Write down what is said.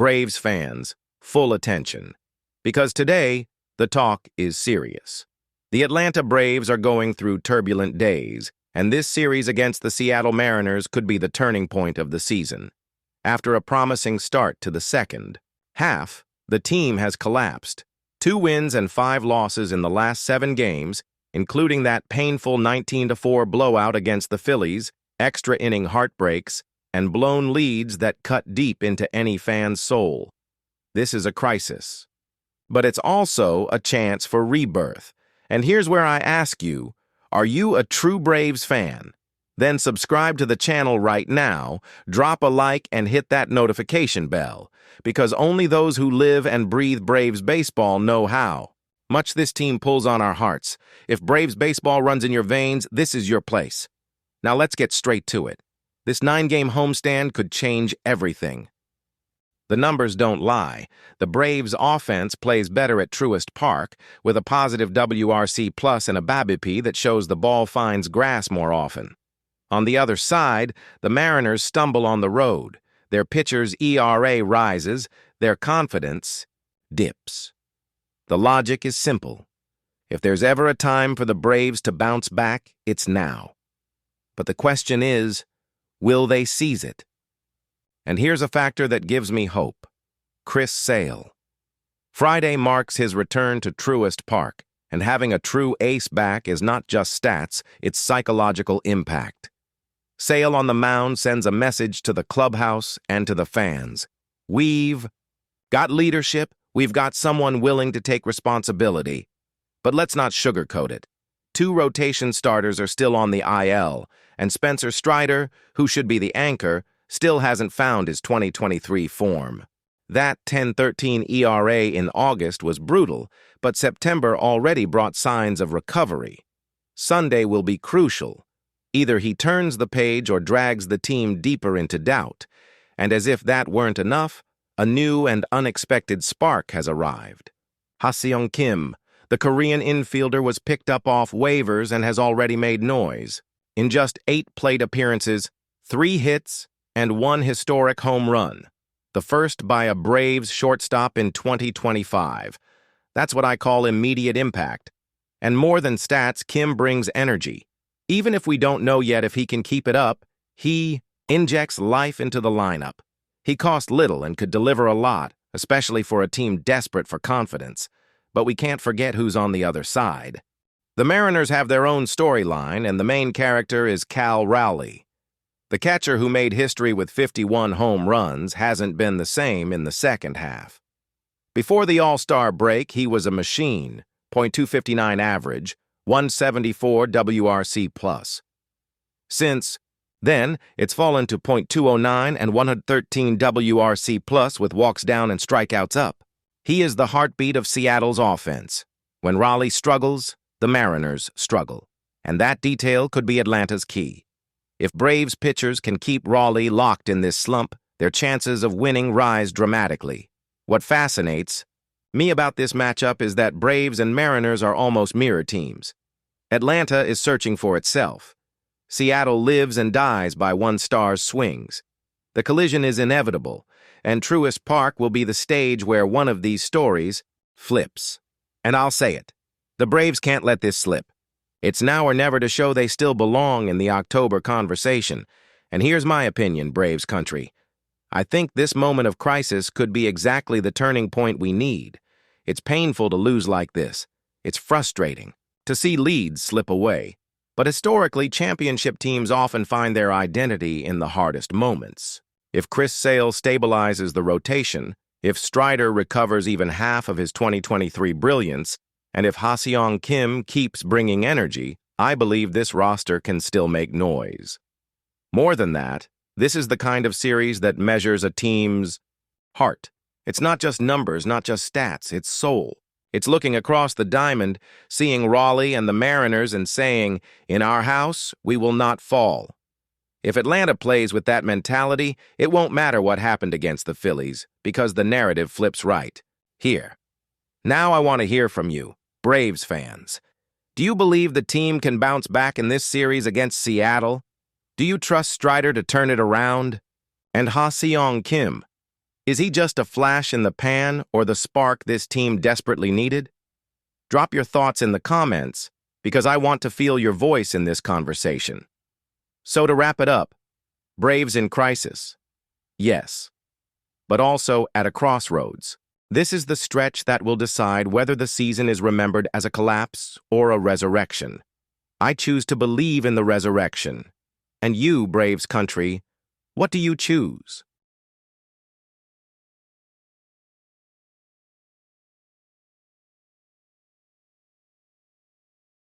Braves fans, full attention. Because today, the talk is serious. The Atlanta Braves are going through turbulent days, and this series against the Seattle Mariners could be the turning point of the season. After a promising start to the second half, the team has collapsed. 2 wins and 5 losses in the last 7 games, including that painful 19-4 blowout against the Phillies, extra inning heartbreaks, and blown leads that cut deep into any fan's soul. This is a crisis. But it's also a chance for rebirth. And here's where I ask you, are you a true Braves fan? Then subscribe to the channel right now, drop a like, and hit that notification bell, because only those who live and breathe Braves baseball know how much this team pulls on our hearts. If Braves baseball runs in your veins, this is your place. Now let's get straight to it. This 9-game homestand could change everything. The numbers don't lie. The Braves' offense plays better at Truist Park, with a positive WRC plus and a BABIP that shows the ball finds grass more often. On the other side, the Mariners stumble on the road. Their pitcher's ERA rises, their confidence dips. The logic is simple. If there's ever a time for the Braves to bounce back, it's now. But the question is, will they seize it? And here's a factor that gives me hope. Chris Sale. Friday marks his return to Truist Park, and having a true ace back is not just stats, it's psychological impact. Sale on the mound sends a message to the clubhouse and to the fans. We've got leadership, we've got someone willing to take responsibility. But let's not sugarcoat it. 2 rotation starters are still on the IL, and Spencer Strider, who should be the anchor, still hasn't found his 2023 form. That 10-13 ERA in August was brutal, but September already brought signs of recovery. Sunday will be crucial. Either he turns the page or drags the team deeper into doubt, and as if that weren't enough, a new and unexpected spark has arrived. Ha-seong Kim, the Korean infielder, was picked up off waivers and has already made noise. In just 8 plate appearances, 3 hits, and 1 historic home run, the first by a Braves shortstop in 2025. That's what I call immediate impact. And more than stats, Kim brings energy. Even if we don't know yet if he can keep it up, he injects life into the lineup. He cost little and could deliver a lot, especially for a team desperate for confidence. But we can't forget who's on the other side. The Mariners have their own storyline, and the main character is Cal Raleigh. The catcher who made history with 51 home runs hasn't been the same in the second half. Before the All-Star break, he was a machine, .259 average, 174 WRC plus. Since then, it's fallen to .209 and 113 WRC plus with walks down and strikeouts up. He is the heartbeat of Seattle's offense. When Raleigh struggles, the Mariners struggle. And that detail could be Atlanta's key. If Braves pitchers can keep Raleigh locked in this slump, their chances of winning rise dramatically. What fascinates me about this matchup is that Braves and Mariners are almost mirror teams. Atlanta is searching for itself. Seattle lives and dies by one star's swings. The collision is inevitable, and Truist Park will be the stage where one of these stories flips. And I'll say it, the Braves can't let this slip. It's now or never to show they still belong in the October conversation. And here's my opinion, Braves country. I think this moment of crisis could be exactly the turning point we need. It's painful to lose like this. It's frustrating to see leads slip away. But historically, championship teams often find their identity in the hardest moments. If Chris Sale stabilizes the rotation, if Strider recovers even half of his 2023 brilliance, and if Ha-seong Kim keeps bringing energy, I believe this roster can still make noise. More than that, this is the kind of series that measures a team's heart. It's not just numbers, not just stats, it's soul. It's looking across the diamond, seeing Raleigh and the Mariners and saying, in our house, we will not fall. If Atlanta plays with that mentality, it won't matter what happened against the Phillies, because the narrative flips right. Here. Now I want to hear from you, Braves fans. Do you believe the team can bounce back in this series against Seattle? Do you trust Strider to turn it around? And Ha-seong Kim, Is he just a flash in the pan or the spark this team desperately needed? Drop your thoughts in the comments, because I want to feel your voice in this conversation. So to wrap it up, Braves in crisis. Yes, but also at a crossroads. This is the stretch that will decide whether the season is remembered as a collapse or a resurrection. I choose to believe in the resurrection. And you, Braves country, what do you choose?